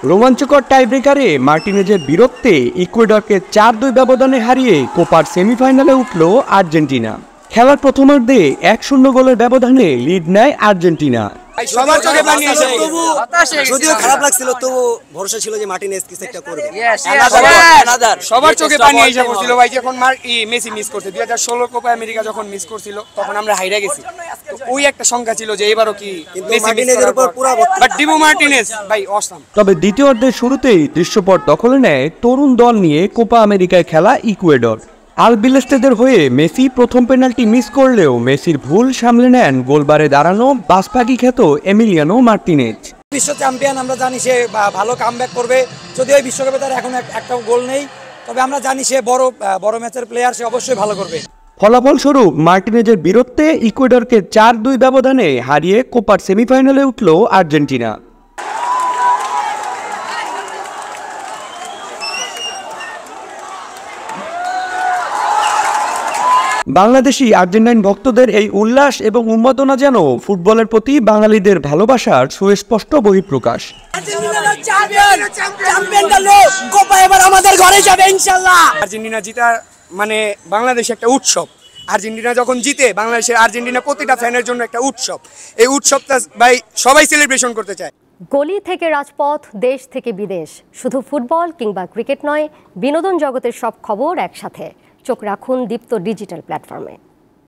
রোমাঞ্চকর টাইব্রেকারে মার্টিনেজের বীরত্বে ইকুয়েডরকে ৪-২ ব্যবধানে হারিয়ে কোপার সেমিফাইনালে উঠল আর্জেন্টিনা। খেলার প্রথমার্ধে ১-০ গোলের ব্যবধানে লিড নেয় আর্জেন্টিনা। সবার চোখে পানি এসে যদিও খারাপ লাগছিল, তবু ভরসা ছিল যে মার্টিনেজ কিছু একটা করবে। সবার চোখে পানি এসে পড়ছিল ভাই, যখন মেসি মিস করছে 2016 কোপা আমেরিকা যখন মিস করছিল তখন আমরা হাইরা গেছি। তো ওই একটা সংখ্যা ছিল যে এবারও কি মার্টিনেজের উপর পুরো বাট ডিবো মার্টিনেজ ভাই অসাম। তবে দ্বিতীয়ার্ধের শুরুতেই দৃশ্যপট দখলে নেয় তরুণ দল নিয়ে কোপা আমেরিকায় খেলা ইকুয়েডর। আলবিলেস্তেদের হয়ে মেসি প্রথম পেনাল্টি মিস করলেও মেসির ভুল সামলে নেন গোলবারে দাঁড়ানো বাসপাগি খ্যাত এমিলিয়ানো মার্টিনেজ। বিশ্ব চ্যাম্পিয়ন, আমরা জানি সে ভালো কামব্যাক করবে। যদিও এই বিশ্বকাপে তার এখন একটাও গোল নেই, তবে আমরা জানি সে বড় ম্যাচের প্লেয়ার, সে অবশ্যই ভালো করবে। ফলাফলস্বরূপ মার্টিনেজের বীরত্বে ইকুয়েডরকে ৪-২ ব্যবধানে হারিয়ে কোপার সেমিফাইনালে উঠল আর্জেন্টিনা। বাংলাদেশি আর্জেন্টাইন ভক্তদের এই উল্লাস এবং উন্মাদনা যেন ফুটবলের প্রতি বাঙালিদের ভালোবাসার সুস্পষ্ট বহিঃপ্রকাশ। আর্জেন্টিনা জিতা মানে বাংলাদেশ একটা উৎসব। আর্জেন্টিনা যখন জিতে বাংলাদেশের আর্জেন্টিনা প্রতিটা ফ্যানের জন্য একটা উৎসব। এই উৎসবটা ভাই সবাই সেলিব্রেশন করতে চায়। গলি থেকে রাজপথ, দেশ থেকে বিদেশ, শুধু ফুটবল কিংবা ক্রিকেট নয়, বিনোদন জগতের সব খবর একসাথে। চোখ রাখুন দীপ্ত ডিজিটাল প্ল্যাটফর্মে।